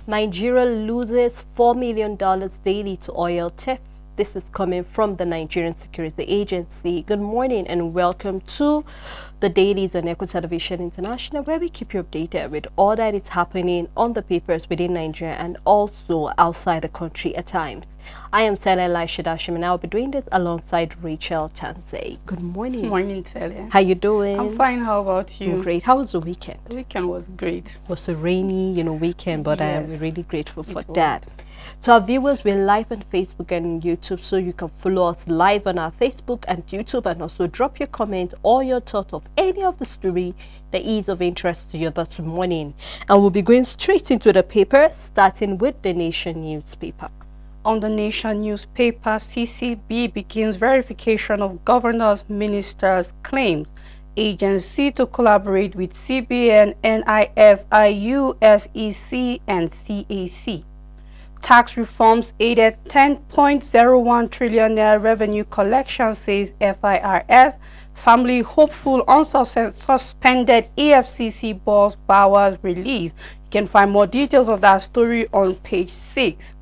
Nigeria loses $4 million daily to oil theft. This is coming from the Nigerian Security Agency. Good morning and welcome to the Dailies on Echo Television International, where we keep you updated with all that is happening on the papers within Nigeria and also outside the country at times. I am Celia Lashidashim and I'll be doing this alongside Rachel Tansey. Good morning. Good morning, Celia. How you doing? I'm fine. How about you? I'm great. How was the weekend? The weekend was great. It was a rainy, weekend, but I am really grateful for that. Was. To our viewers, we're live on Facebook and YouTube, so you can follow us live on our Facebook and YouTube, and also drop your comment or your thought of any of the story that is of interest to you this morning. And we'll be going straight into the paper, starting with the Nation newspaper. On the Nation newspaper, CCB begins verification of governors' ministers' claims. Agency to collaborate with CBN, NIF, IU, SEC, and CAC. Tax reforms aided 10.01 trillion naira revenue collection, says FIRS. Family hopeful on suspended EFCC boss Bowers release. You can find more details of that story on page 6.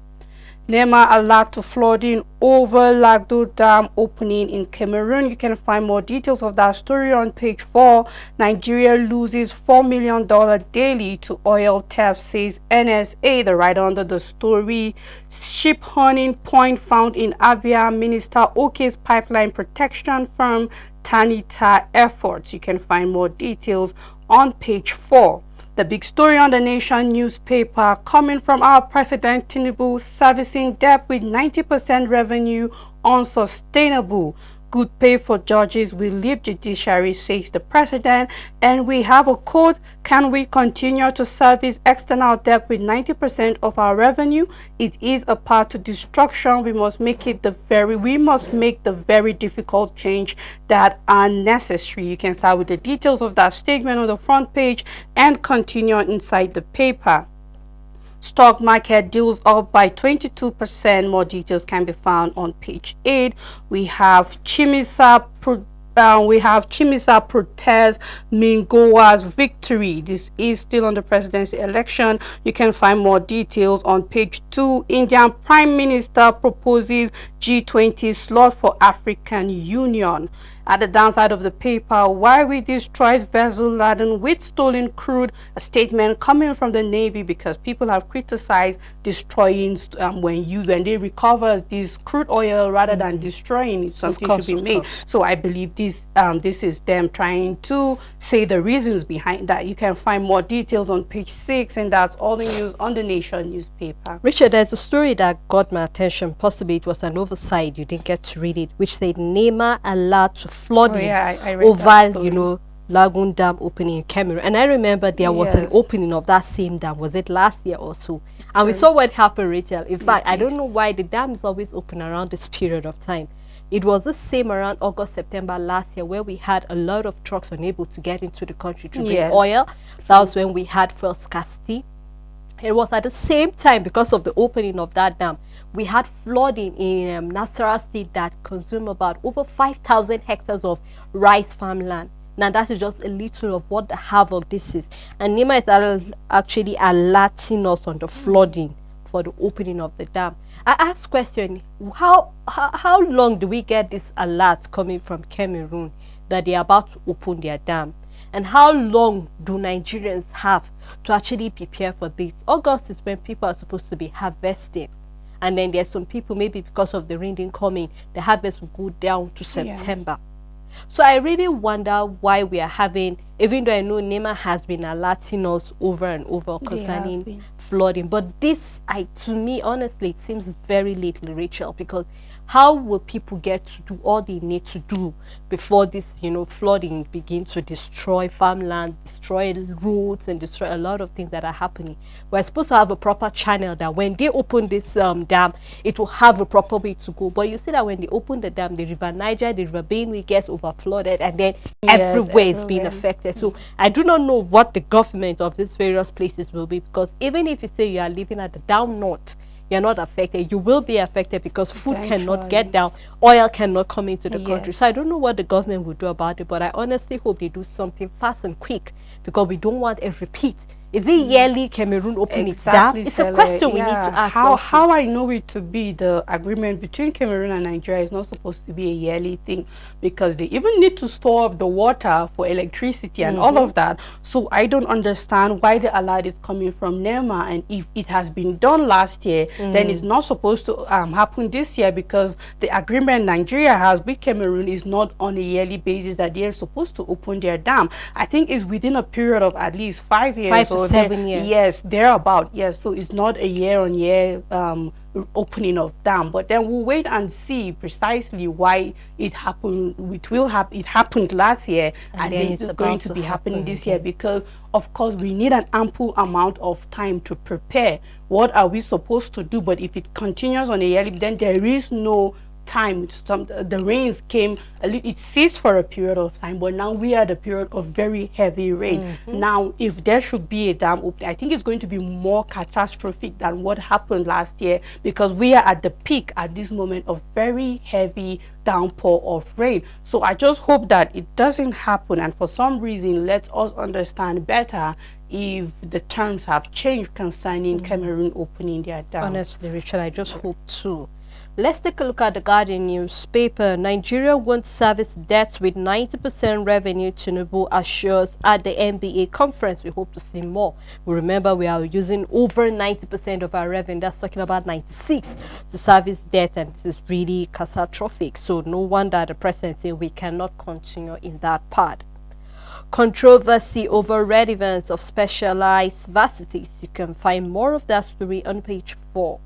NEMA alert to flooding over Lagdo Dam opening in Cameroon. You can find more details of that story on page 4. Nigeria loses $4 million daily to oil theft, says NSA. The writer under the story. Ship hunting point found in Abia. Minister Oke's pipeline protection firm Tanita efforts. You can find more details on page 4. The big story on the Nation newspaper coming from our President Tinubu, servicing debt with 90% revenue unsustainable. Good pay for judges will leave judiciary, says the president. And we have a quote: can we continue to service external debt with 90% of our revenue? It is a path to destruction. We must make the very difficult change that are necessary. You can start with the details of that statement on the front page and continue inside the paper. Stock market deals up by 22%. More details can be found on page 8. We have Chimisa protests Mingowa's victory. This is still on the presidency election. You can find more details on page 2. Indian Prime Minister proposes G20 slot for African Union. At the downside of the paper, why we destroyed vessel laden with stolen crude, a statement coming from the Navy because people have criticized destroying when they recover this crude oil rather than destroying it. Something should be made. So I believe this is them trying to say the reasons behind that. You can find more details on page 6, and that's all the news on the Nation newspaper. Richard, there's a story that got my attention. Possibly it was an oversight, you didn't get to read it, which said NEMA allowed to flooding I read over Lagoon Dam opening in Cameroon. And I remember there was an opening of that same dam. Was it last year or so? And we saw what happened, Rachel. In fact, I don't know why the dam is always open around this period of time. It was the same around August, September last year, where we had a lot of trucks unable to get into the country to bring oil. That was when we had fuel scarcity. It was at the same time, because of the opening of that dam, we had flooding in Nasarawa State that consumed about over 5,000 hectares of rice farmland. Now that is just a little of what the havoc this is. And NEMA is actually alerting us on the flooding for the opening of the dam. I asked question, how long do we get this alert coming from Cameroon that they are about to open their dam? And how long do Nigerians have to actually prepare for this? August is when people are supposed to be harvesting. And then there's some people, maybe because of the rain coming, the harvest will go down to September. So I really wonder why we are having, even though I know NEMA has been alerting us over and over concerning flooding. But this, to me, honestly, it seems very little, Rachel, because how will people get to do all they need to do before this, flooding begins to destroy farmland, destroy roads, and destroy a lot of things that are happening? We're supposed to have a proper channel that when they open this dam, it will have a proper way to go. But you see that when they open the dam, the River Niger, the River Benue gets overflooded, and then everywhere is being affected. So I do not know what the government of these various places will be, because even if you say you are living at the down north, you're not affected. You will be affected because food cannot get down, oil cannot come into the country. So I don't know what the government will do about it, but I honestly hope they do something fast and quick, because we don't want a repeat Is it yearly Cameroon open its dam? Exactly, It's a Sele. question we need Yeah, to ask how also. how I know it to be the agreement between Cameroon and Nigeria is not supposed to be a yearly thing, because they even need to store up the water for electricity and all of that. So I don't understand why the alert is coming from NEMA, and if it has been done last year, then it's not supposed to happen this year, because the agreement Nigeria has with Cameroon is not on a yearly basis that they are supposed to open their dam. I think it's within a period of at least 5 years 5 to 7 years. Yes, thereabout. Yes, so it's not a year-on-year opening of dam, but then we'll wait and see precisely why it happened. It happened last year, and then it's it's going about to to be happening happen this year, again. because of course we need an ample amount of time to prepare. What are we supposed to do? But if it continues on a yearly, then there is no time. The rains came it ceased for a period of time, but now we are at a period of very heavy rain. Now if there should be a dam opening, I think it's going to be more catastrophic than what happened last year, because we are at the peak at this moment of very heavy downpour of rain. So I just hope that it doesn't happen, and for some reason let us understand better if the terms have changed concerning Cameroon opening their dam. Honestly, Richard, I just hope too. Let's take a look at the Guardian newspaper. Nigeria won't service debt with 90% revenue, Tinubu assures at the NBA conference. We hope to see more. We remember we are using over 90% of our revenue. That's talking about 96 to service debt, and this is really catastrophic. So no wonder the president said we cannot continue in that part. Controversy over relevance of specialized varsities. You can find more of that story on page 4.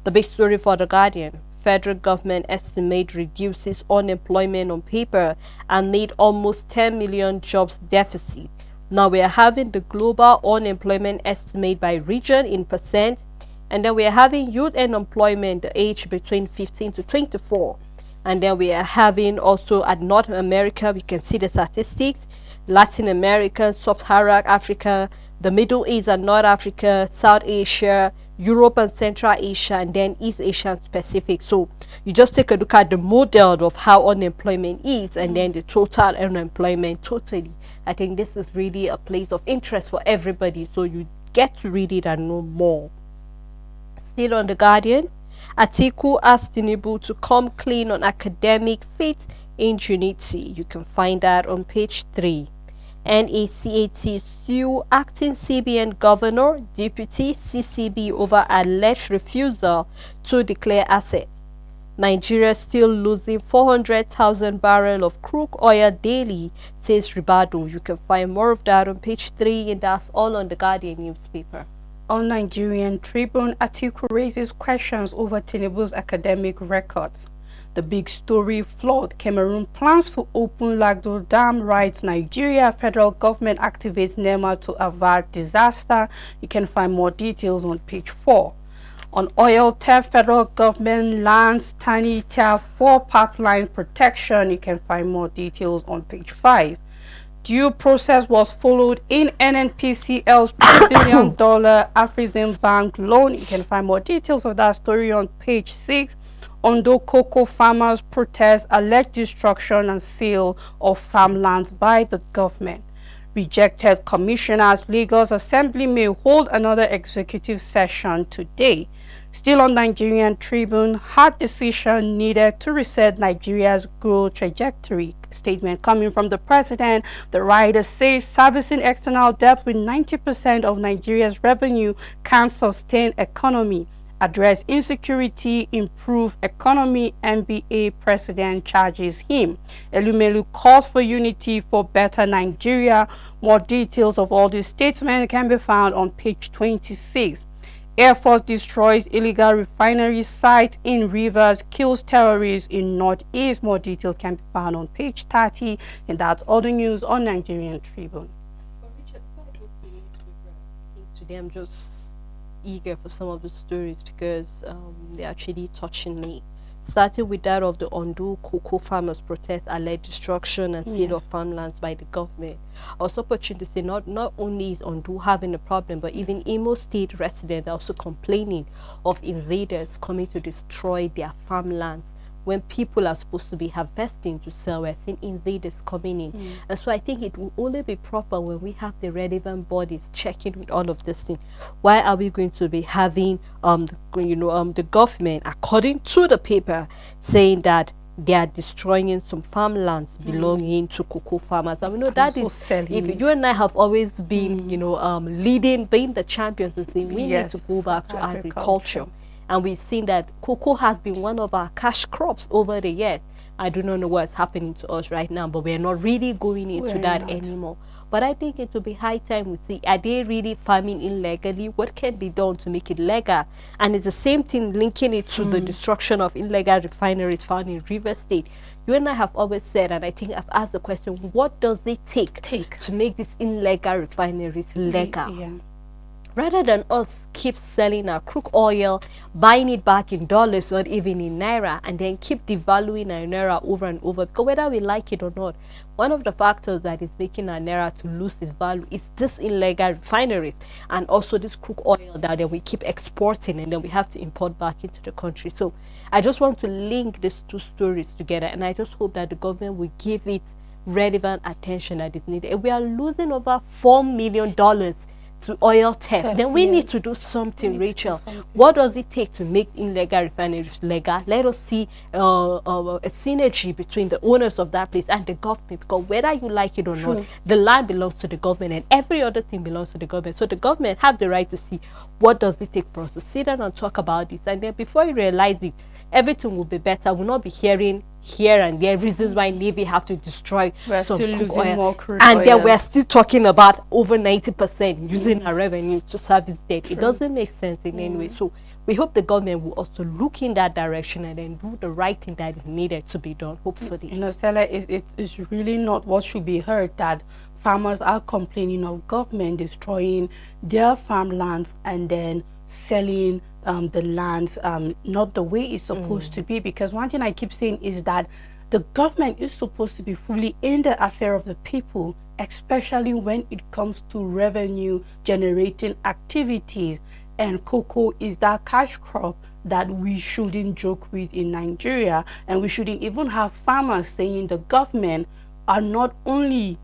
The big story for The Guardian: federal government estimate reduces unemployment on paper and need almost 10 million jobs deficit. Now we are having the global unemployment estimate by region in percent, and then we are having youth unemployment, the age between 15 to 24. And then we are having also at North America, we can see the statistics: Latin America, Sub-Saharan Africa, the Middle East and North Africa, South Asia, Europe and Central Asia, and then East Asia and Pacific. So you just take a look at the model of how unemployment is, and then the total unemployment totally. I think this is really a place of interest for everybody, so you get to read it and know more. Still on The Guardian, Atiku asked Tinubu to come clean on academic faith ingenuity. You can find that on page 3. NACAT sue acting CBN governor, deputy CCB over alleged refusal to declare assets. Nigeria still losing 400,000 barrels of crude oil daily, says Ribado. You can find more of that on page 3, and that's all on the Guardian newspaper. On Nigerian Tribune, Atiku raises questions over Tinubu's academic records. The big story: flawed Cameroon plans to open Lagdo Dam, writes Nigeria federal government activates NEMA to avert disaster. You can find more details on page 4. On oil theft, federal government lands tiny tier 4 pipeline protection. You can find more details on page 5. Due process was followed in NNPCL's $3 billion Afrexim Bank loan. You can find more details of that story on page 6. Ondo cocoa farmers protest alleged destruction and sale of farmlands by the government. Rejected commissioners, Lagos Assembly may hold another executive session today. Still on Nigerian Tribune, hard decision needed to reset Nigeria's growth trajectory. Statement coming from the president. The writer says servicing external debt with 90% of Nigeria's revenue can sustain economy. Address insecurity, improve economy, NBA president charges him. Elumelu calls for unity for better Nigeria. More details of all these statements can be found on page 26. Air Force destroys illegal refinery site in Rivers, kills terrorists in Northeast. More details can be found on page 30, and that's all the news on Nigerian Tribune. But Richard, before I go to the newspaper, today I'm just eager for some of the stories because they're actually touching me. Starting with that of the Ondo cocoa farmers protest alleged destruction and sale of farmlands by the government. Also opportunity to say not only is Ondo having a problem, but even Imo State residents are also complaining of invaders coming to destroy their farmlands when people are supposed to be harvesting to sell, we're seeing invaders coming in. And so I think it will only be proper when we have the relevant bodies checking with all of this thing. Why are we going to be having the government, according to the paper, saying that they are destroying some farmlands belonging to cocoa farmers? And we know that is, if you and I have always been, leading, being the champions and saying we need to go back to agriculture. And we've seen that cocoa has been one of our cash crops over the years. I do not know what's happening to us right now, but we're not really going into that anymore. But I think it will be high time we see, are they really farming illegally? What can be done to make it legal? And it's the same thing linking it to the destruction of illegal refineries found in River State. You and I have always said, and I think I've asked the question, what does it take to make these illegal refineries legal? Rather than us keep selling our crude oil, buying it back in dollars or even in naira, and then keep devaluing our naira over and over, because whether we like it or not, one of the factors that is making our naira to lose its value is this illegal refineries and also this crude oil that then we keep exporting and then we have to import back into the country. So I just want to link these two stories together, and I just hope that the government will give it relevant attention that is needed. If we are losing over $4 million to oil theft, then we need to do something, Rachel. What does it take to make illegal refineries legal? Let us see a synergy between the owners of that place and the government, because whether you like it or not, the land belongs to the government and every other thing belongs to the government. So the government have the right to see what does it take for us to sit down and talk about this, and then before you realize it, everything will be better. We'll not be hearing here and there reasons why Navy have to destroy some crude oil, and then we're still talking about over 90% using our revenue to service debt. It doesn't make sense in any way. So we hope the government will also look in that direction and then do the right thing that is needed to be done, hopefully. Stella, it is really not what should be heard that farmers are complaining of government destroying their farmlands and then selling the lands not the way it's supposed to be. Because one thing I keep saying is that the government is supposed to be fully in the affair of the people, especially when it comes to revenue generating activities, and cocoa is that cash crop that we shouldn't joke with in Nigeria. And we shouldn't even have farmers saying the government are not only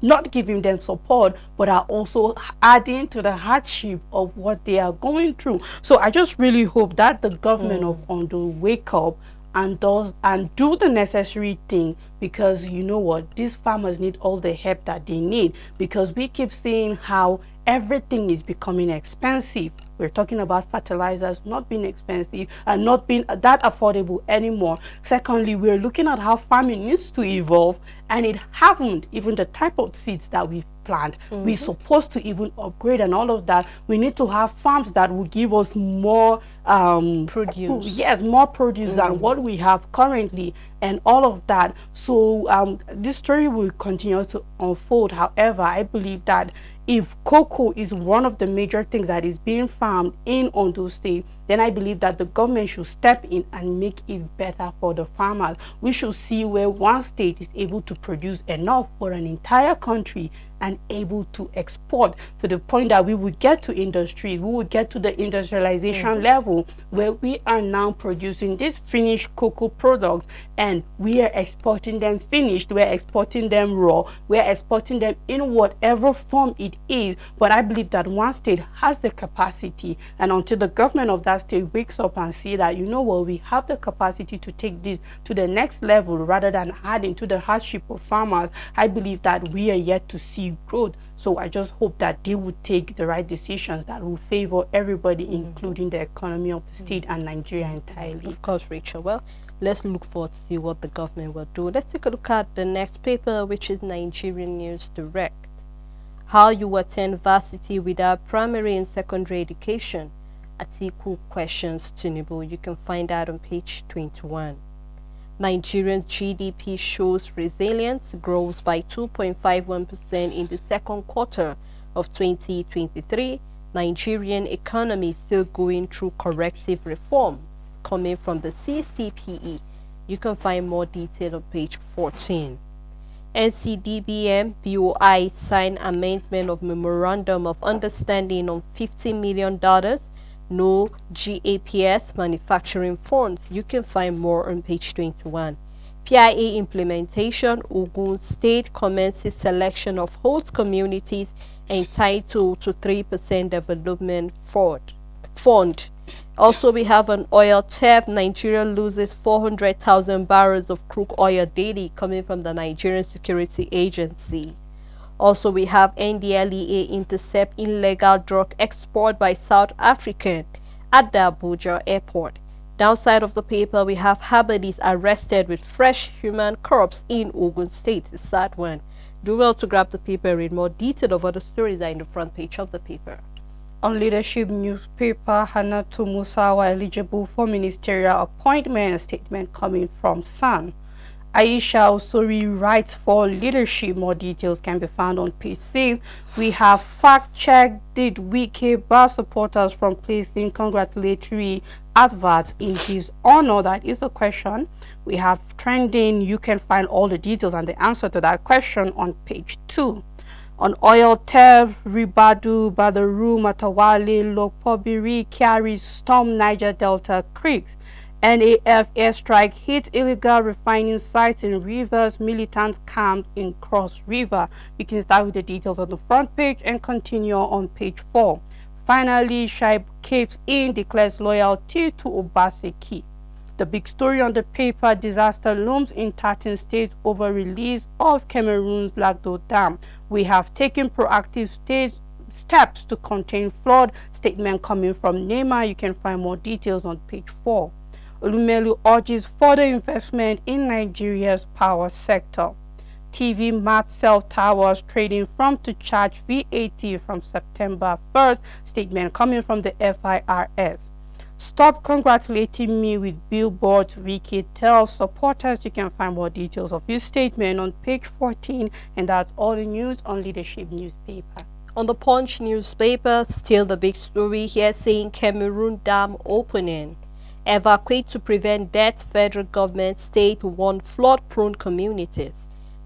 not giving them support, but are also adding to the hardship of what they are going through. So I just really hope that the government of Ondo wake up and do the necessary thing, because you know what, these farmers need all the help that they need, because we keep seeing how everything is becoming expensive. We're talking about fertilizers not being expensive and not being that affordable anymore. Secondly, we're looking at how farming needs to evolve, and it haven't. Even the type of seeds that we've planted, we're supposed to even upgrade and all of that. We need to have farms that will give us more produce. Yes, more produce than what we have currently and all of that. So this story will continue to unfold. However, I believe that if cocoa is one of the major things that is being farmed in Ondo State, then I believe that the government should step in and make it better for the farmers. We should see where one state is able to produce enough for an entire country and able to export, to the point that we would get to industries, we would get to the industrialization level where we are now producing these finished cocoa products and we are exporting them finished, we're exporting them raw, we're exporting them in whatever form it is. But I believe that one state has the capacity, and until the government of that state wakes up and see that, you know what, we have the capacity to take this to the next level rather than adding to the hardship of farmers, I believe that we are yet to see growth. So I just hope that they would take the right decisions that will favor everybody, including the economy of the state and Nigeria entirely. Of course, Rachel. Well, let's look forward to see what the government will do. Let's take a look at the next paper, which is Nigerian News Direct. How you attend varsity without primary and secondary education. Atiku questions Tinubu. You can find that on page 21. Nigerian GDP shows resilience, grows by 2.51% in the second quarter of 2023. Nigerian economy still going through corrective reforms, coming from the CCPE. You can find more detail on page 14. NCDBM BOI signed amendment of Memorandum of Understanding on $50 million No GAPS manufacturing funds. You can find more on page 21. PIA implementation. Ogun State commences selection of host communities entitled to 3% development fund. Also, we have an oil theft. Nigeria loses 400,000 barrels of crude oil daily coming from the Nigerian Security Agency. Also, we have NDLEA intercept illegal drug export by South African at the Abuja airport. Downside of the paper, we have Habadis arrested with fresh human corpse in Ogun State. It's a sad one. Do well to grab the paper and read more detail of other stories are in the front page of the paper. On leadership newspaper, Hannatu Musawa eligible for ministerial appointment, statement coming from Sun. Aisha Osori writes for leadership. More details can be found on page 6. We have fact-checked did Wike bar supporters from placing congratulatory adverts in his honor? That is the question. We have trending. You can find all the details and the answer to that question on page 2. On oil theft, Ribadu, Badaru, Matawale, Lokpobiri, carries storm Niger Delta creeks. NAF airstrike hit illegal refining sites in rivers. Militants camped in Cross River. You can start with the details on the front page and continue on page 4. Finally, Shaib caves in, declares loyalty to Obaseki. The big story on the paper, disaster looms in 13 states over release of Cameroon's Lagdo Dam. We have taken proactive steps to contain flood. Statement coming from NEMA. You can find more details on page 4. Olumelu urges further investment in Nigeria's power sector. TV Mat cell towers trading from to charge VAT from September 1st. Statement coming from the FIRS. Stop congratulating me with billboards, Ricky tells supporters. You can find more details of his statement on page 14, and that's all the news on leadership newspaper. On the Punch newspaper, still the big story here saying Cameroon Dam opening. Evacuate to prevent death, federal government state warn flood-prone communities.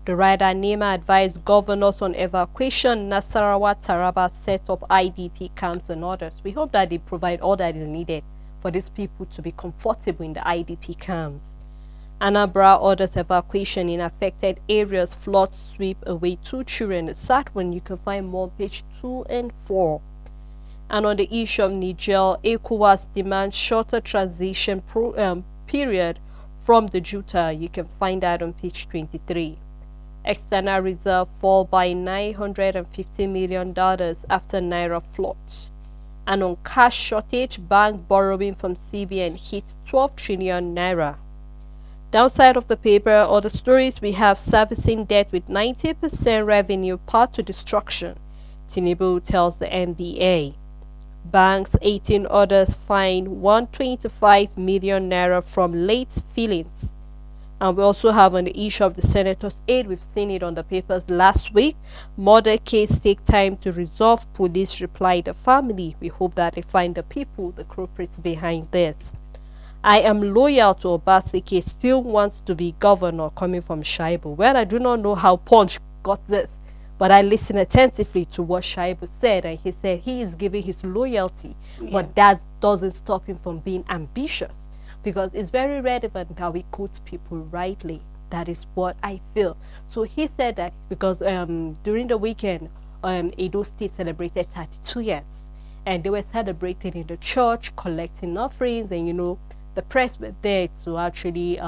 The rider NEMA advised governors on evacuation. Nasarawa, Taraba set up IDP camps and others. We hope that they provide all that is needed for these people to be comfortable in the IDP camps. Anambra orders evacuation in affected areas. Flood sweep away 2 children. It's sad when you can find more on page 2 and 4. And on the issue of Niger, ECOWAS demands shorter transition period from the junta. You can find that on page 23. External reserve fall by $950 million after Naira floods. And on cash shortage, bank borrowing from CBN hit 12 trillion Naira. Downside of the paper, other stories, we have servicing debt with 90% revenue path to destruction. Tinubu tells the NBA. Banks, 18 others fined 125 million Naira from late filings. And we also have on the issue of the senator's aid. We've seen it on the papers last week. Murder case take time to resolve. Police reply the family. We hope that they find the people, the culprits behind this. I am loyal to Obaseki, still wants to be governor, coming from Shaibu. Well, I do not know how Punch got this, but I listened attentively to what Shaibu said, and he said he is giving his loyalty, but that doesn't stop him from being ambitious, because it's very relevant how we quote people rightly. That is what I feel. So he said that because during the weekend, Edo State celebrated 32 years, and they were celebrating in the church, collecting offerings, and the press were there to actually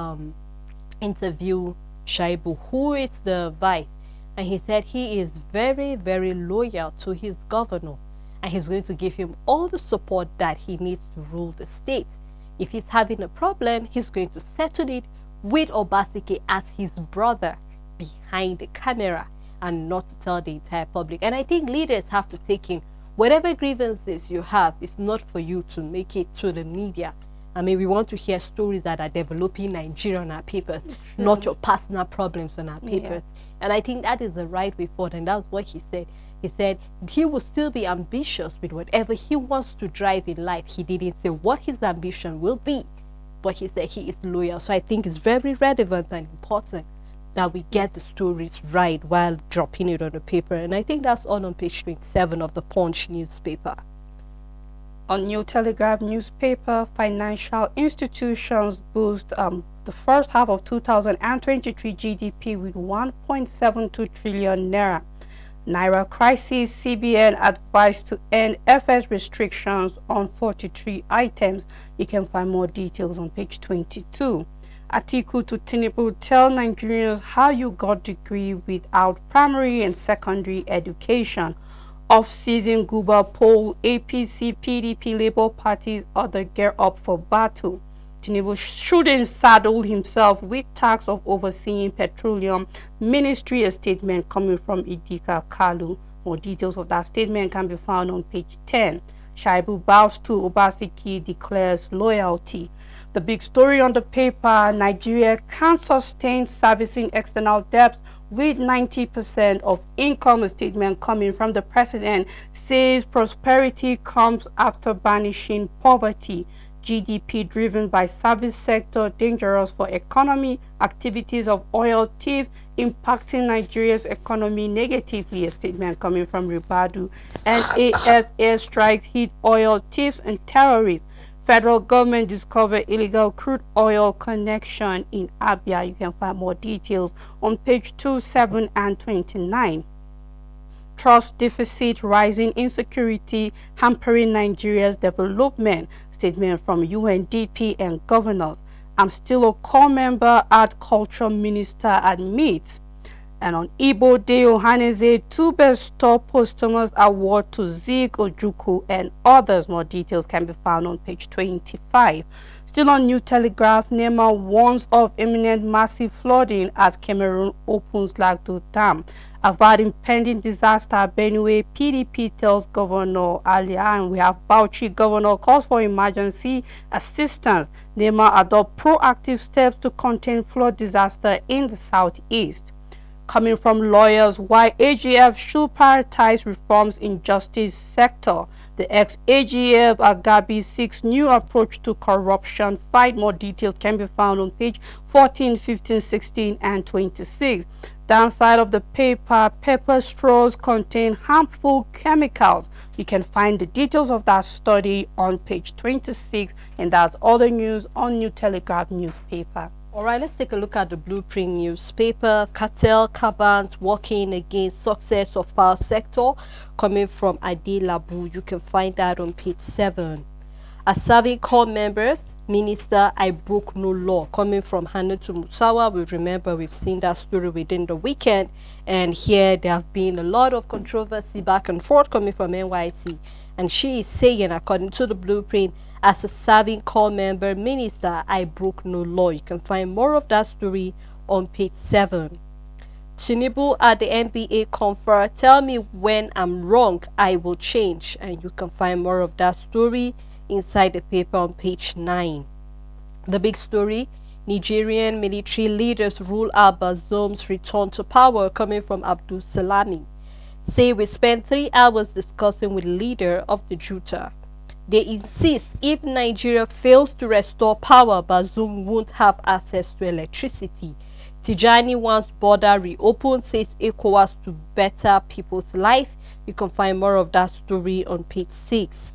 interview Shaibu, who is the vice. And he said he is very, very loyal to his governor, and he's going to give him all the support that he needs to rule the state. If he's having a problem, he's going to settle it with Obaseki as his brother behind the camera, and not to tell the entire public. And I think leaders have to take in whatever grievances you have. It's not for you to make it to the media. I mean, we want to hear stories that are developing Nigeria on our papers, not your personal problems on our papers. And I think that is the right way forward, and that's what he said. He said he will still be ambitious with whatever he wants to drive in life. He didn't say what his ambition will be, but he said he is loyal. So I think it's very relevant and important that we get the stories right while dropping it on the paper. And I think that's all on page 27 of the Punch newspaper. On New Telegraph newspaper, financial institutions boost the first half of 2023 GDP with 1.72 trillion naira. Naira crisis, CBN advised to end FX restrictions on 43 items. You can find more details on page 22. Atiku to Tinubu, tell Nigerians how you got degree without primary and secondary education. Off-season Guba poll, APC, PDP, Labour parties other gear up for battle. Tinubu shouldn't saddle himself with task of overseeing petroleum ministry, a statement coming from Idika Kalu. More details of that statement can be found on page 10. Shaibu bows to Obaseki, declares loyalty. The big story on the paper, Nigeria can't sustain servicing external debts with 90% of income. A statement coming from the president says prosperity comes after banishing poverty. GDP driven by service sector dangerous for economy, activities of oil thieves impacting Nigeria's economy negatively. A statement coming from Ribadu. NAF airstrikes hit oil thieves and terrorists. Federal government discovered illegal crude oil connection in Abia. You can find more details on page 27 and 29. Trust deficit, rising insecurity, hampering Nigeria's development. Statement from UNDP and governors. I'm still a core member at Culture Minister admits. And on Igbo Day, Ohaneze to bestow posthumous award to Zeke Ojukwu and others. More details can be found on page 25. Still on New Telegraph, NEMA warns of imminent massive flooding as Cameroon opens Lagdo Dam. Averting pending disaster, Benue PDP tells Governor Alia, and we have Bauchi governor calls for emergency assistance. NEMA adopt proactive steps to contain flood disaster in the southeast. Coming from lawyers, why AGF should prioritize reforms in justice sector. The ex-AGF Agabi seeks new approach to corruption fight. More details can be found on page 14, 15, 16, and 26. Downside of the paper, pepper straws contain harmful chemicals. You can find the details of that study on page 26, and that's all the news on New Telegraph newspaper. All right, let's take a look at the Blueprint newspaper. Cartel cabals working against success of power sector, coming from Ade Labu. You can find that on page 7. As serving core members, Minister, I broke no law, coming from Hannatu Musawa. We remember we've seen that story within the weekend, and here there have been a lot of controversy back and forth coming from NYC. And she is saying, according to the Blueprint, as a serving core member, Minister, I broke no law. You can find more of that story on page 7. Tinubu at the NBA conference, tell me when I'm wrong, I will change. And you can find more of that story inside the paper on page 9. The big story, Nigerian military leaders rule out Bazoum's return to power, coming from Abdul Salami. Say we spent 3 hours discussing with leader of the junta. They insist if Nigeria fails to restore power, Bazoum won't have access to electricity. Tijani wants border reopened, says ECOWAS to better people's life. You can find more of that story on page 6.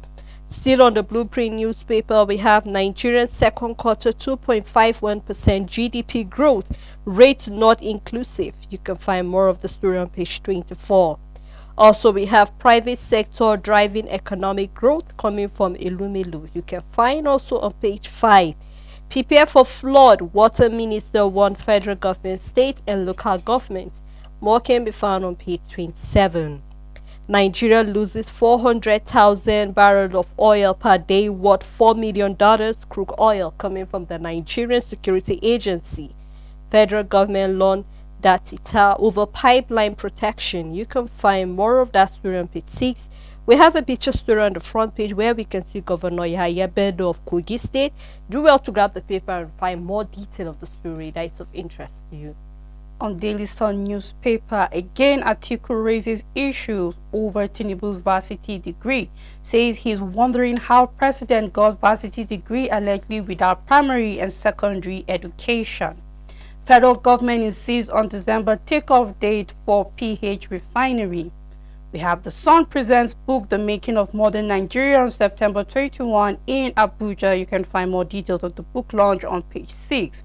Still on the Blueprint newspaper, we have Nigerian second quarter 2.51% GDP growth, rate not inclusive. You can find more of the story on page 24. Also, we have private sector driving economic growth, coming from Ilumelu. You can find also on page 5. Prepare for flood, water minister warned federal government, state and local governments. More can be found on page 27. Nigeria loses 400,000 barrels of oil per day worth $4 million crude oil, coming from the Nigerian Security Agency. Federal government loan data over pipeline protection. You can find more of that story on page 6. We have a picture story on the front page where we can see Governor Yahaya Bello of Kogi State. Do well to grab the paper and find more detail of the story that is of interest to you. On Daily Sun newspaper, again Atiku raises issues over Tinubu's varsity degree. Says he's wondering how president got varsity degree allegedly without primary and secondary education. Federal government insists on December takeoff date for PH refinery. We have The Sun presents book The Making of Modern Nigeria on September 21 in Abuja. You can find more details of the book launch on page 6.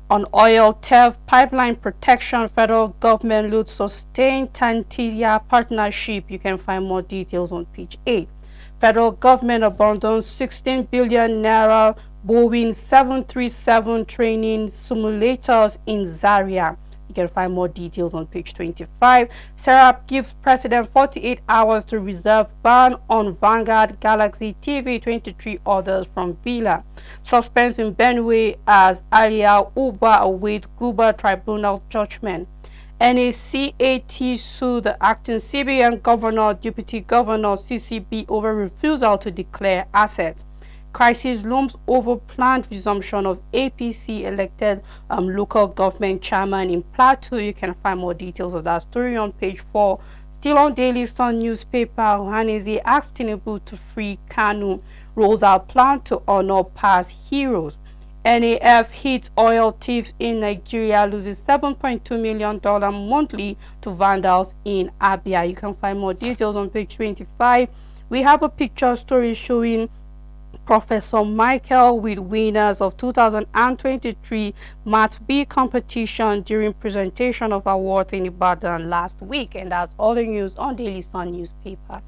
On oil theft, pipeline protection, federal government looks sustained Tantiya partnership. You can find more details on page 8. Federal government abandons 16 billion naira Boeing 737 training simulators in Zaria. You can find more details on page 25. Serap gives president 48 hours to reserve ban on Vanguard Galaxy TV 23 orders from Villa. Suspense in Benue as Alia Uba awaits Guba tribunal judgment. NACAT sued the acting CBN governor, deputy governor CCB over refusal to declare assets. Crisis looms over planned resumption of APC elected local government chairman in Plateau. You can find more details of that story on page 4. Still on Daily Sun newspaper, Ohaneze asked Tinubu to free Kanu, rolls out plan to honor past heroes. NAF hits oil thieves in Nigeria, loses $7.2 million monthly to vandals in Abia. You can find more details on page 25. We have a picture story showing Professor Michael with winners of 2023 Maths B competition during presentation of awards in Ibadan last week. And that's all the news on Daily Sun newspaper.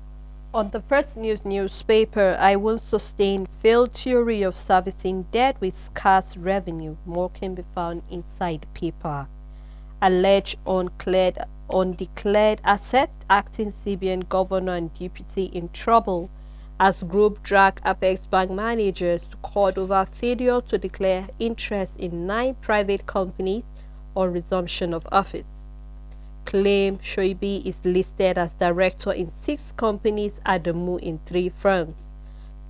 On the first newspaper, I will sustain failed theory of servicing debt with scarce revenue. More can be found inside the paper. Alleged undeclared asset, acting CBN governor and deputy in trouble as group drag Apex Bank managers to court over failure to declare interest in 9 private companies on resumption of office. Claim Shoibi is listed as director in 6 companies, Adamu in 3 firms.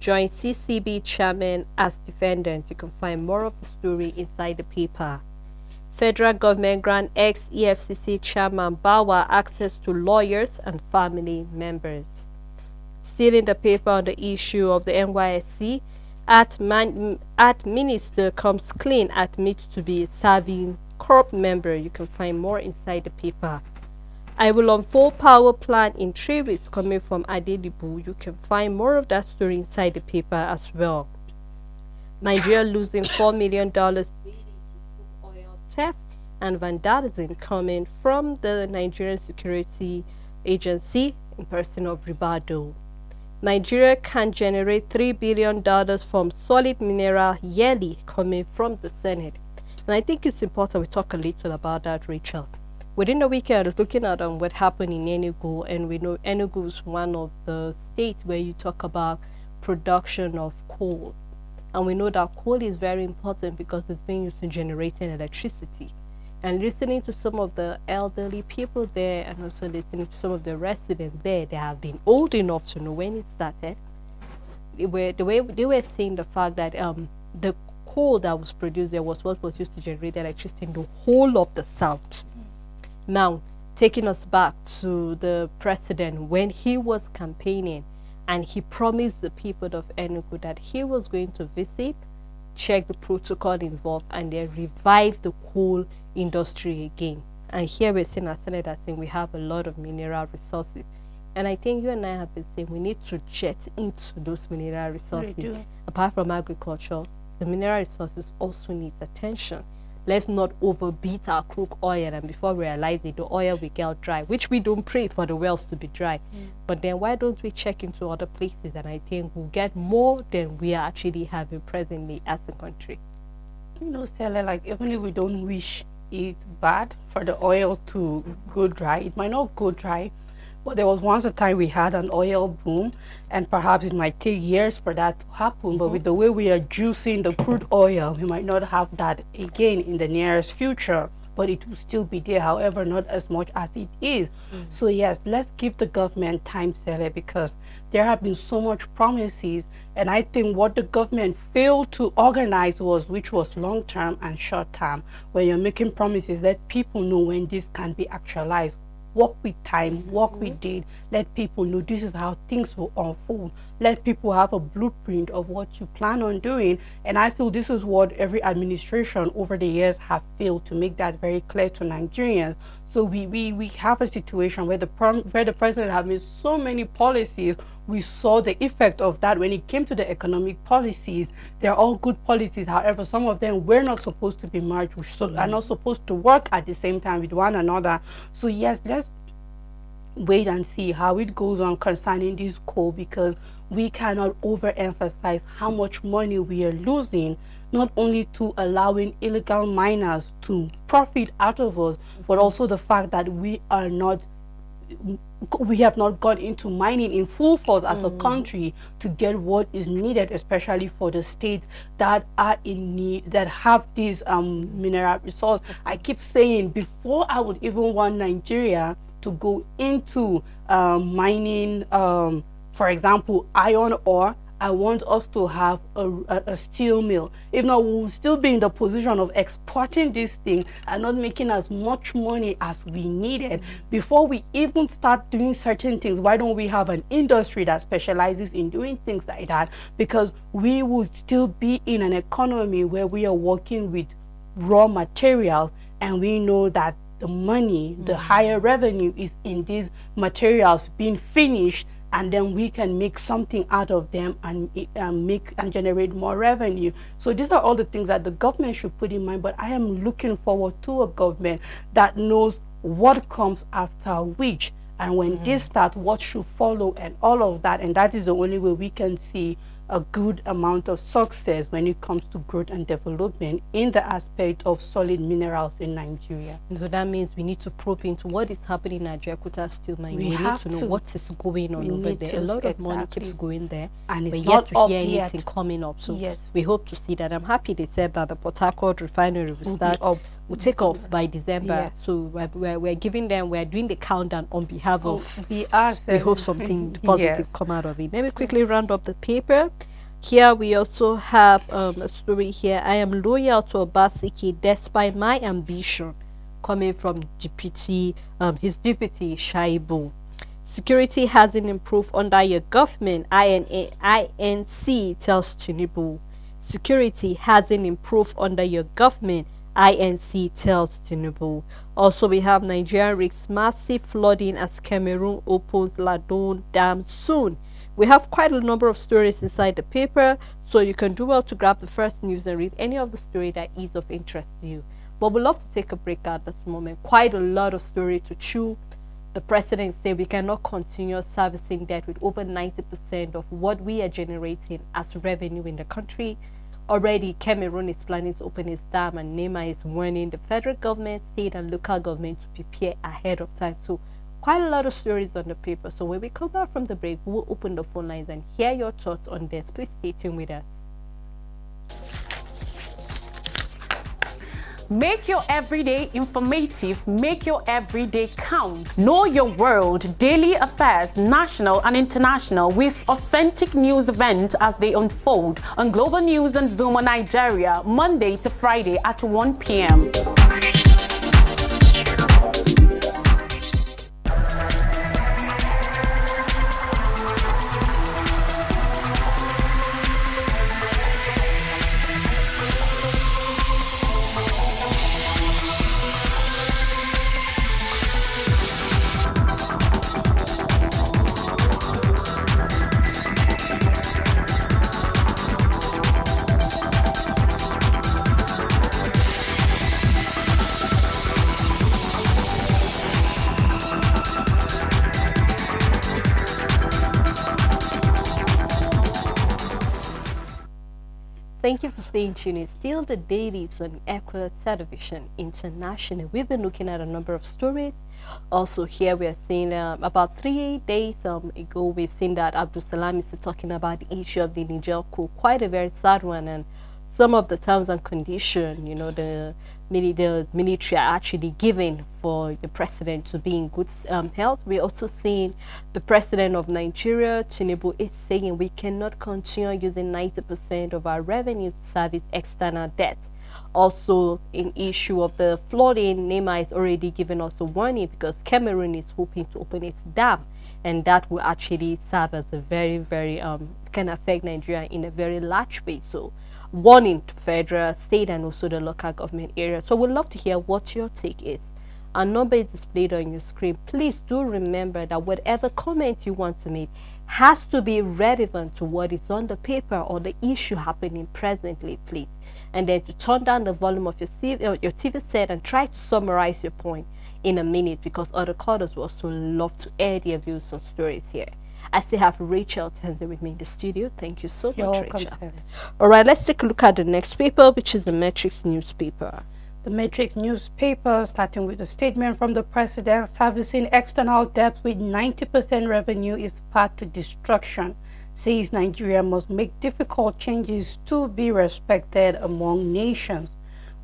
Join CCB chairman as defendant. You can find more of the story inside the paper. Federal government grant ex-EFCC chairman Bawa access to lawyers and family members. Still in the paper on the issue of the NYSC, minister comes clean, admits to be serving corp member. You can find more inside the paper. I will unfold power plan in 3 weeks coming from Adedibu. You can find more of that story inside the paper as well. Nigeria losing $4 million daily to oil theft and vandalism coming from the Nigerian Security Agency in person of Ribado. Nigeria can generate $3 billion from solid mineral yearly coming from the Senate. And I think it's important we talk a little about that, Rachel. Within the weekend, I was looking at what happened in Enugu, and we know Enugu is one of the states where you talk about production of coal. And we know that coal is very important because it's being used in generating electricity. And listening to some of the elderly people there and also listening to some of the residents there, they have been old enough to know when it started. The way they were saying the fact that the coal that was produced there was what was used to generate electricity in the whole of the south. Now, taking us back to the president when he was campaigning and he promised the people of Enugu that he was going to visit, check the protocol involved, and then revive the coal industry again. And here we're seeing as Senator saying we have a lot of mineral resources. And I think you and I have been saying we need to jet into those mineral resources. Apart from agriculture, the mineral resources also need attention. Let's not overbeat our crude oil, and before we realize it, the oil will get dry, which we don't pray for the wells to be dry. But then why don't we check into other places, and I think we'll get more than we are actually having presently as a country. You know, Stella, like even if we don't wish it bad for the oil to go dry, it might not go dry. But there was once a time we had an oil boom, and perhaps it might take years for that to happen. But with the way we are juicing the crude oil, we might not have that again in the nearest future. But it will still be there, however, not as much as it is. So yes, let's give the government time, Sele, because there have been so much promises. And I think what the government failed to organize which was long-term and short-term. When you're making promises, let people know when this can be actualized. Work with time, work with date, let people know this is how things will unfold. let people have a blueprint of what you plan on doing. And I feel this is what every administration over the years have failed to make that very clear to Nigerians. So we have a situation where the president has made so many policies. We saw the effect of that when it came to the economic policies. They're all good policies. However, some of them were not supposed to be merged, which are not supposed to work at the same time with one another. So yes, let's wait and see how it goes on concerning this coal, because we cannot overemphasize how much money we are losing, not only to allowing illegal miners to profit out of us, but also the fact that we have not gone into mining in full force as a country to get what is needed, especially for the states that are in need, that have this mineral resource. I keep saying, before I would even want Nigeria to go into mining, for example, iron ore, I want us to have a steel mill. If not, we'll still be in the position of exporting this thing and not making as much money as we needed. Before we even start doing certain things, why don't we have an industry that specializes in doing things like that? Because we would still be in an economy where we are working with raw materials, and we know that the money, the higher revenue is in these materials being finished, and then we can make something out of them and make and generate more revenue. So these are all the things that the government should put in mind. But I am looking forward to a government that knows what comes after which, and when this starts, what should follow, and all of that. And that is the only way we can see a good amount of success when it comes to growth and development in the aspect of solid minerals in Nigeria. So that means we need to probe into what is happening in Ajaokuta steel mine. We need to know what is going on over there. A lot of money keeps going there, and it's but not yet to hear anything coming up. So we hope to see that. I'm happy they said that the Port Harcourt refinery will take off by December. So we're giving them, we're doing the countdown on behalf of us. We hope something positive come out of it. Let me quickly round up the paper. Here we also have a story here. I am loyal to Obaseki despite my ambition, coming from his deputy Shaibu. Security hasn't improved under your government, INC tells Tinubu. Security hasn't improved under your government, INC tells Tinubu. Also, we have Nigeria risks massive flooding as Cameroon opens Ladon Dam soon. We have quite a number of stories inside the paper, so you can do well to grab the first news and read any of the story that is of interest to you. But we'd love to take a break at this moment. Quite a lot of story to chew. The president said we cannot continue servicing debt with over 90% of what we are generating as revenue in the country. Already, Cameroon is planning to open its dam, and Neymar is warning the federal government, state and local government to prepare ahead of time. So quite a lot of stories on the paper. So when we come back from the break, we'll open the phone lines and hear your thoughts on this. Please stay tuned with us. Make your everyday informative, make your everyday count. Know your world, daily affairs, national and international, with authentic news events as they unfold on Global News and Zoom on Nigeria, Monday to Friday at 1 p.m. Thank you for staying tuned. It's still the Dailies on Equa Television International. We've been looking at a number of stories. Also here we are seeing about 3 days ago, we've seen that Abdul Salam is talking about the issue of the Niger coup. Quite a very sad one, and some of the terms and conditions, you know, the military are actually giving for the president to be in good health. We're also seeing the president of Nigeria, Tinubu, is saying we cannot continue using 90% of our revenue to service external debt. Also, in issue of the flooding, NEMA is already giving us a warning because Cameroon is hoping to open its dam, and that will actually serve as a very can affect Nigeria in a very large way. So warning to federal, state, and also the local government area. So we'd love to hear what your take is. Our number is displayed on your screen. Please do remember that whatever comment you want to make has to be relevant to what is on the paper or the issue happening presently, please. And then to turn down the volume of your TV set and try to summarize your point in a minute, because other callers will also love to air their views on stories here. I still have Rachel Tenzer with me in the studio. Thank you so much, Rachel. All right, let's take a look at the next paper, which is the Metrics newspaper. The Matrix newspaper, starting with a statement from the president, servicing external debt with 90% revenue is path to destruction, says Nigeria must make difficult changes to be respected among nations.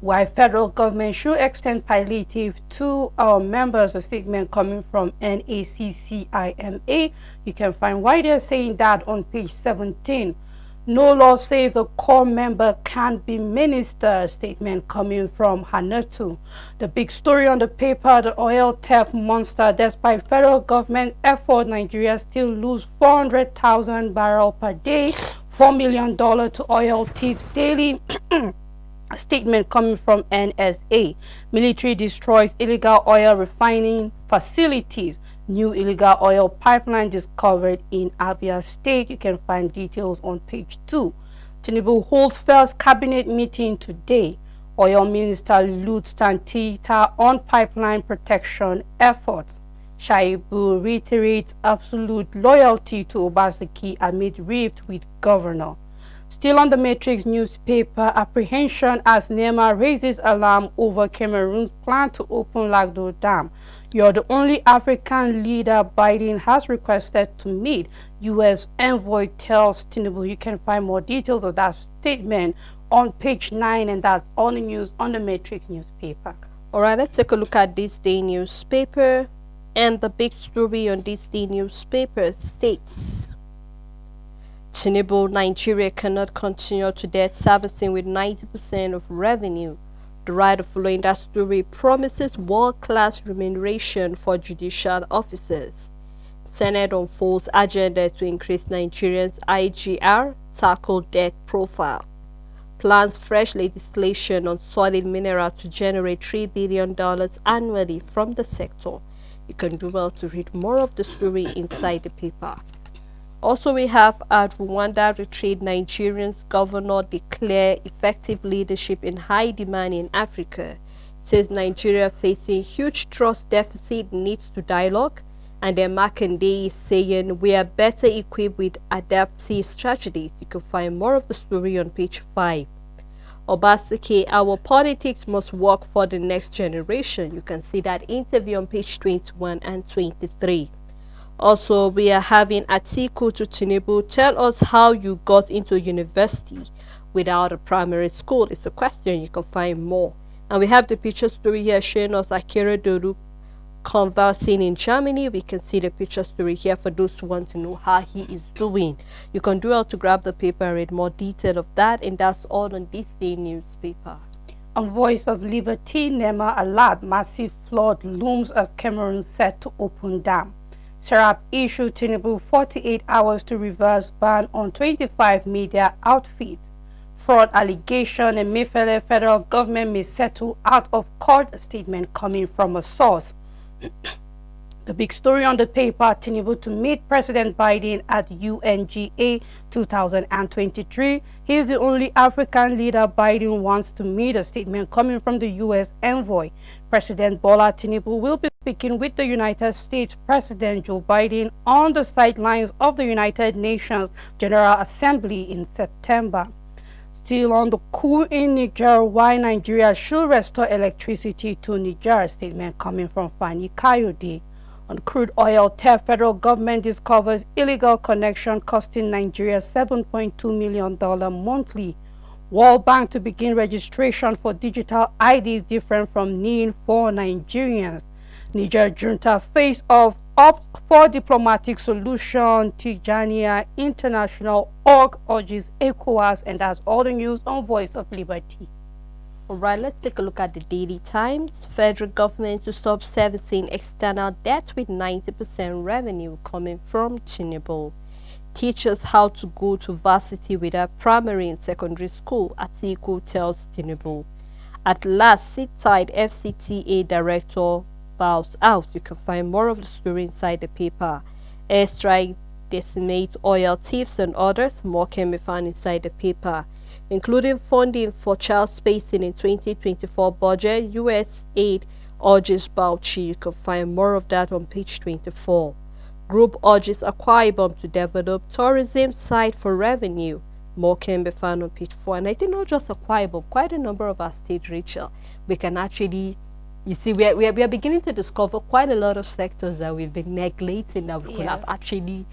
Why federal government should extend palliative to our members, a statement coming from NACCIMA. You can find why they're saying that on page 17. No law says a core member can't be minister, statement coming from Hanatu. The big story on the paper, the oil theft monster. Despite federal government effort, Nigeria still lose 400,000 barrels per day, $4 million to oil thieves daily. A statement coming from NSA. Military destroys illegal oil refining facilities. New illegal oil pipeline discovered in Abia State. You can find details on page 2. Tinubu holds first cabinet meeting today. Oil Minister Lut Stantita on pipeline protection efforts. Shaibu reiterates absolute loyalty to Obaseki amid rift with governor. Still on the Matrix newspaper, apprehension as NEMA raises alarm over Cameroon's plan to open Lagdo Dam. You're the only African leader Biden has requested to meet, U.S. envoy tells Tinubu. You can find more details of that statement on page 9, and that's all the news on the Matrix newspaper. All right, let's take a look at this day newspaper. And the big story on this day newspaper states, Tinubu, Nigeria cannot continue to debt servicing with 90% of revenue. The writer following that story promises world-class remuneration for judicial officers. Senate unfolds agenda to increase Nigerians' IGR, tackle debt profile. Plans fresh legislation on solid mineral to generate $3 billion annually from the sector. You can do well to read more of the story inside the paper. Also, we have at Rwanda retreat, Nigerians governor declare effective leadership in high demand in Africa. Says Nigeria facing huge trust deficit needs to dialogue. And then Makinde is saying we are better equipped with adaptive strategies. You can find more of the story on page 5. Obaseki, our politics must work for the next generation. You can see that interview on page 21 and 23. Also, we are having Atiku to Tinubu. Tell us how you got into university without a primary school. It's a question. You can find more. And we have the picture story here showing us Akira Doru conversing in Germany. We can see the picture story here for those who want to know how he is doing. You can do well to grab the paper and read more detail of that. And that's all on this day newspaper. On Voice of Liberty, NEMA alert massive flood looms as Cameroon set to open dam. Serap issued Tinubu 48 hours to reverse ban on 25 media outfits. Fraud allegation and Mefele federal government may settle out of court, statement coming from a source. The big story on the paper, Tinubu to meet President Biden at UNGA 2023. He is the only African leader Biden wants to meet, a statement coming from the U.S. envoy. President Bola Tinubu will be speaking with the United States President Joe Biden on the sidelines of the United Nations General Assembly in September. Still on the coup in Niger, why Nigeria should restore electricity to Niger, statement coming from Fani Kayode. On crude oil theft, federal government discovers illegal connection costing Nigeria $7.2 million monthly. World Bank to begin registration for digital IDs different from NIN for Nigerians. Niger junta face off up for diplomatic solution. Tijania International Org urges ECOWAS, and that's all the news on Voice of Liberty. All right, let's take a look at the Daily Times. Federal government to stop servicing external debt with 90% revenue coming from Tinubu. Teachers how to go to varsity without primary and secondary school, Atiku tells Tinubu. At last, sit tight, FCTA director bows out. You can find more of the story inside the paper. Airstrike decimate oil thieves and others. More can be found inside the paper, including funding for child spacing in 2024 budget. US aid urges Bauchi. You can find more of that on page 24. Group urges Akwa Ibom to develop tourism site for revenue. More can be found on page 4. And I think not just Akwa Ibom, quite a number of our states, Rachel, we can actually, you see, we are beginning to discover quite a lot of sectors that we've been neglecting that we could have actually,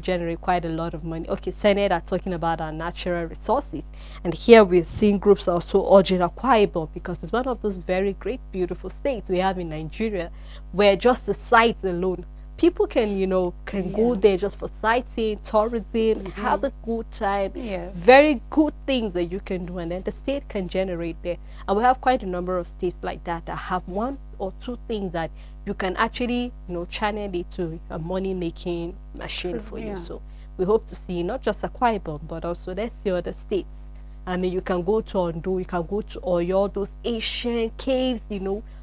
generate quite a lot of money. Okay, Senate are talking about our natural resources. And here we're seeing groups also urging Akwa Ibom because it's one of those very great, beautiful states we have in Nigeria where just the sites alone, people can go there just for sightseeing, tourism, have a good time. Very good things that you can do, and then the state can generate there. And we have quite a number of states like that have one or two things that you can actually channel it to a money making machine for you. So we hope to see not just Akwa Ibom but also let's see other states. I mean, you can go to Ondo, you can go to Oyo, those ancient caves,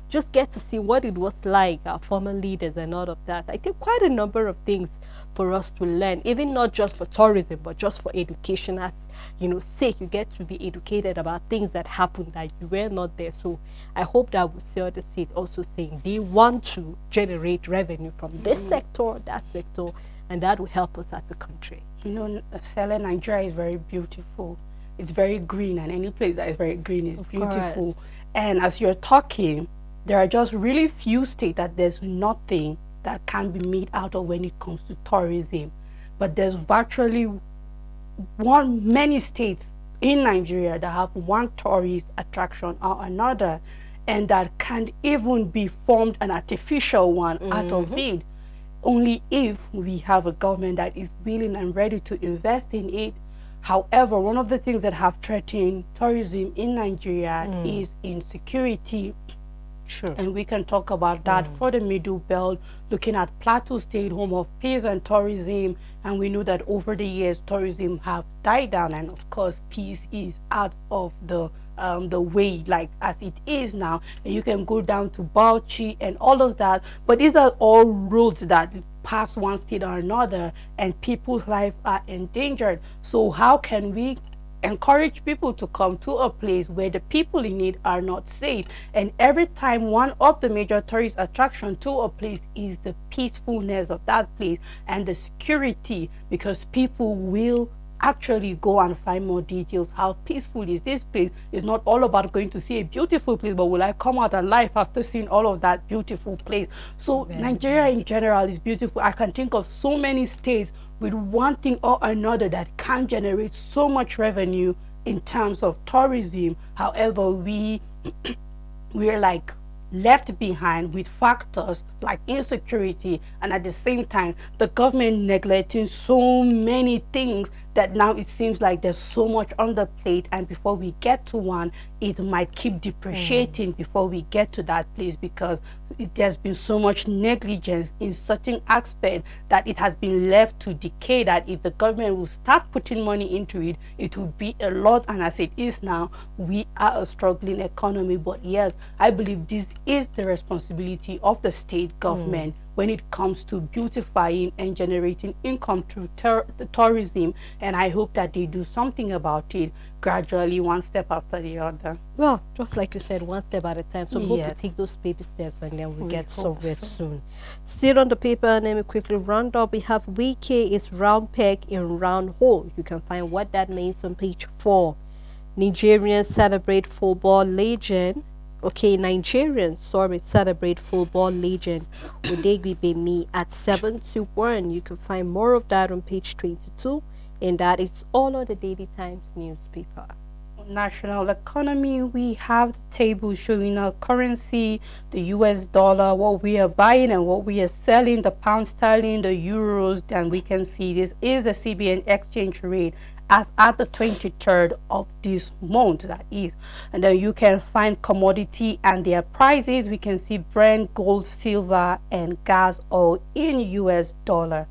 just get to see what it was like, our former leaders and all of that. I think quite a number of things for us to learn, even not just for tourism, but just for education. As sake, you get to be educated about things that happened that you were not there. So I hope that we'll see other states also saying they want to generate revenue from this sector, that sector, and that will help us as a country. Sele, Nigeria is very beautiful. It's very green, and any place that is very green is beautiful. And as you're talking, there are just really few states that there's nothing that can be made out of when it comes to tourism. But there's virtually many states in Nigeria that have one tourist attraction or another, and that can't even be formed an artificial one out of it, only if we have a government that is willing and ready to invest in it. However, one of the things that have threatened tourism in Nigeria is insecurity. Sure. And we can talk about that for the Middle Belt, looking at Plateau State, home of peace and tourism. And we know that over the years, tourism have died down. And of course, peace is out of the way, like as it is now. And you can go down to Bauchi and all of that. But these are all roads that pass one state or another, and people's lives are endangered. So how can we encourage people to come to a place where the people in it are not safe? And every time one of the major tourist attractions to a place is the peacefulness of that place and the security, because people will actually go and find more details. How peaceful is this place? It's not all about going to see a beautiful place, but will I come out alive after seeing all of that beautiful place? So Nigeria in general is beautiful. I can think of so many states with one thing or another that can generate so much revenue in terms of tourism. However, we're like left behind with factors like insecurity, and at the same time the government neglecting so many things that now it seems like there's so much on the plate, and before we get to one, it might keep depreciating before we get to that place, because there's been so much negligence in certain aspects that it has been left to decay, that if the government will start putting money into it, it will be a lot. And as it is now, we are a struggling economy. But yes, I believe this is the responsibility of the state government when it comes to beautifying and generating income through the tourism. And I hope that they do something about it gradually, one step after the other. Well, just like you said, one step at a time. So we hope to take those baby steps, and then we'll get somewhere soon. Still on the paper, let me quickly round up. We have Wike is round peg in round hole. You can find what that means on page 4. Nigerians celebrate football legend. Okay, Nigerians, celebrate football legend Udegbi Bemi at 7-1. You can find more of that on page 22, and that is all on the Daily Times newspaper. national economy, we have the table showing our currency, the US dollar, what we are buying and what we are selling, the pound sterling, the euros. Then we can see this is the CBN exchange rate as at the 23rd of this month, that is. And then you can find commodity and their prices. We can see Brent, gold, silver, and gas oil in US dollar.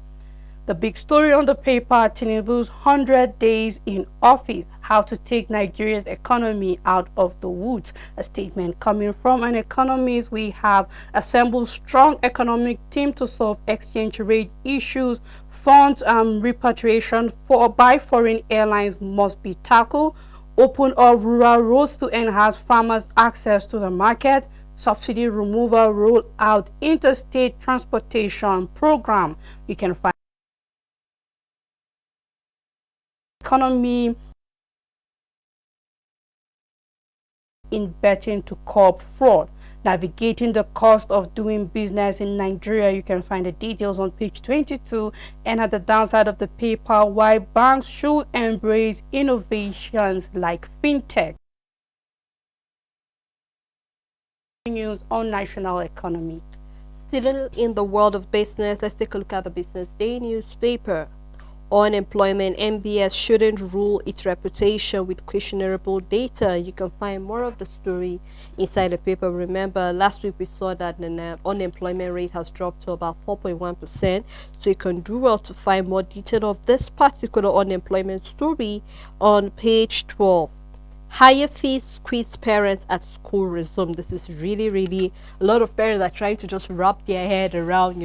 The big story on the paper, Tinubu's 100 days in office, how to take Nigeria's economy out of the woods. A statement coming from an economist. We have assembled strong economic team to solve exchange rate issues. Funds repatriation by foreign airlines must be tackled. Open up rural roads to enhance farmers' access to the market. Subsidy removal, roll out interstate transportation program. You can find economy in betting to curb fraud, navigating the cost of doing business in Nigeria. You can find the details on page 22. And at the downside of the paper, why banks should embrace innovations like fintech. News on national economy. Still in the world of business, let's take a look at the Business Day newspaper. Unemployment, MBS shouldn't rule its reputation with questionable data. You can find more of the story inside the paper. Remember, last week we saw that the unemployment rate has dropped to about 4.1%. So you can do well to find more detail of this particular unemployment story on page 12. Higher fees squeeze parents at school resume. This is really a lot of parents are trying to just wrap their head around,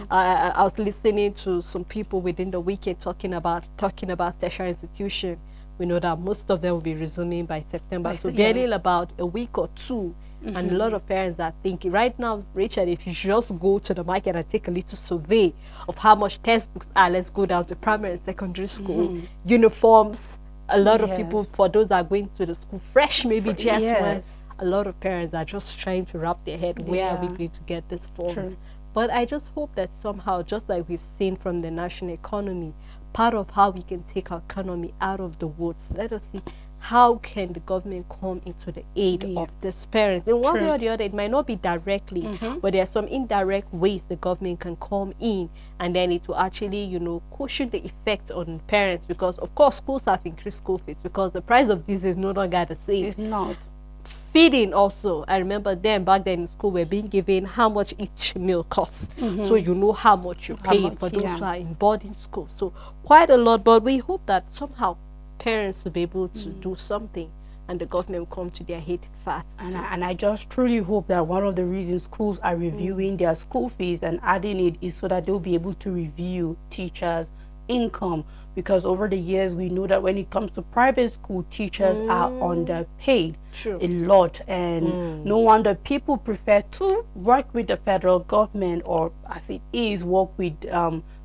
I was listening to some people within the weekend talking about tertiary institution. We know that most of them will be resuming by September, so barely about a week or two. And a lot of parents are thinking right now, Rachel, if you just go to the market and take a little survey of how much textbooks are, let's go down to primary and secondary school, uniforms. A lot of people, for those that are going to the school fresh, maybe just one, a lot of parents are just trying to wrap their head, where are we going to get this funds? But I just hope that somehow, just like we've seen from the national economy, part of how we can take our economy out of the woods, let us see how can the government come into the aid of these parents. In one way or the other, it might not be directly, but there are some indirect ways the government can come in, and then it will actually, cushion the effect on parents, because of course schools have increased school fees because the price of this is no longer the same. It's not. Feeding also, I remember them back then in school, we're being given how much each meal costs, so you know how much you're paying for those who are in boarding school. So quite a lot, but we hope that somehow parents will be able to do something and the government will come to their aid fast. And I just truly hope that one of the reasons schools are reviewing their school fees and adding it is so that they'll be able to review teachers' income, because over the years we know that when it comes to private school, teachers are underpaid a lot, and no wonder people prefer to work with the federal government, or as it is, work with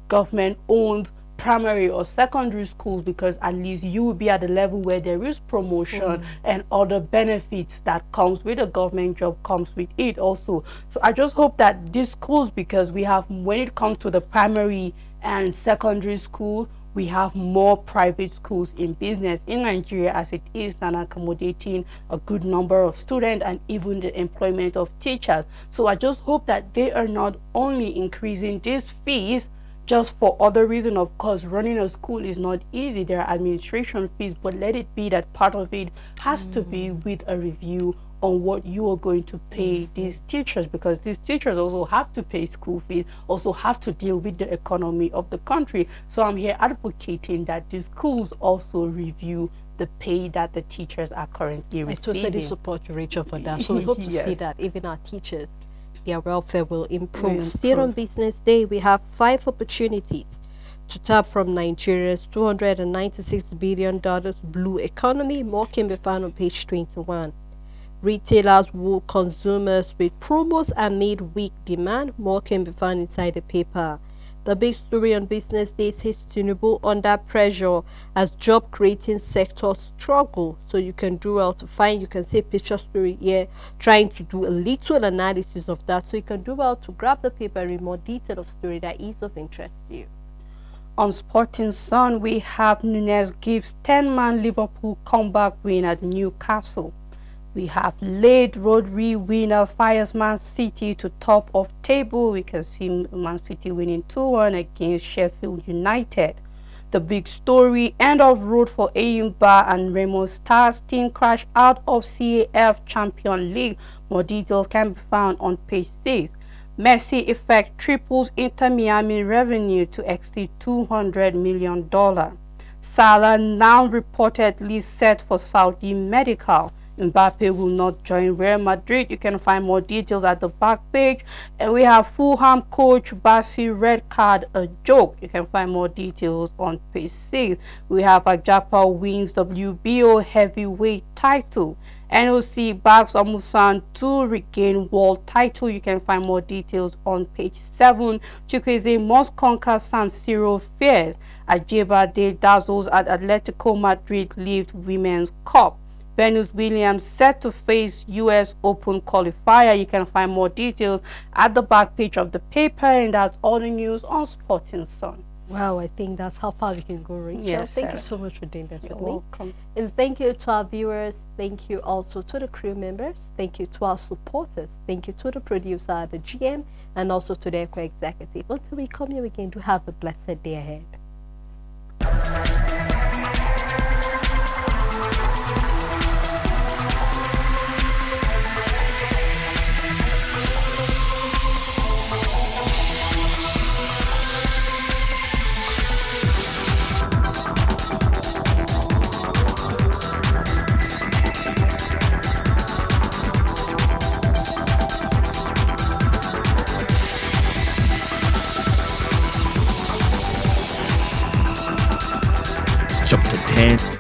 government-owned primary or secondary schools, because at least you will be at the level where there is promotion and other benefits that comes with a government job comes with it also. So I just hope that these schools, because we have, when it comes to the primary and secondary school, we have more private schools in business in Nigeria as it is, and accommodating a good number of students and even the employment of teachers. So I just hope that they are not only increasing these fees just for other reason. Of course, running a school is not easy. There are administration fees, but let it be that part of it has to be with a review on what you are going to pay these teachers, because these teachers also have to pay school fees, also have to deal with the economy of the country. So I'm here advocating that the schools also review the pay that the teachers are currently receiving. I totally support you, Rachel, for that. So we hope to see that even our teachers, their welfare will improve. Still on Business Day, we have 5 opportunities to tap from Nigeria's $296 billion blue economy. More can be found on page 21. Retailers woo consumers with promos amid weak demand. More can be found inside the paper. The big story on Business Day says Tinubu under pressure as job creating sectors struggle. So you can do well to find, you can see a picture story here trying to do a little analysis of that. So you can do well to grab the paper and read more detail of story that is of interest to you. On Sporting Sun, we have Nunes gives 10-man Liverpool comeback win at Newcastle. We have late Rodri winner fires Man City to top of table. We can see Man City winning 2-1 against Sheffield United. The big story, end of road for Eyimba and Remo Stars team crash out of CAF Champions League. More details can be found on page 6. Messi effect triples Inter Miami revenue to exceed $200 million. Salah now reportedly set for Saudi medical. Mbappe will not join Real Madrid. You can find more details at the back page. And we have Fulham coach Bassi red card a joke. You can find more details on page 6. We have Ajapa wins WBO heavyweight title. NOC backs Omusan to regain world title. You can find more details on page 7. Chukwueze must conquer San Siro fears. Ajibade dazzles at Atletico Madrid Lift Women's Cup. Venus Williams set to face US Open qualifier. You can find more details at the back page of the paper, and that's all the news on Sporting Sun. Wow, I think that's how far we can go, Rachel. Yes, thank you so much for doing that. You're welcome. And thank you to our viewers. Thank you also to the crew members. Thank you to our supporters. Thank you to the producer, the GM, and also to the Eco Executive. Until we come here again, to have a blessed day ahead.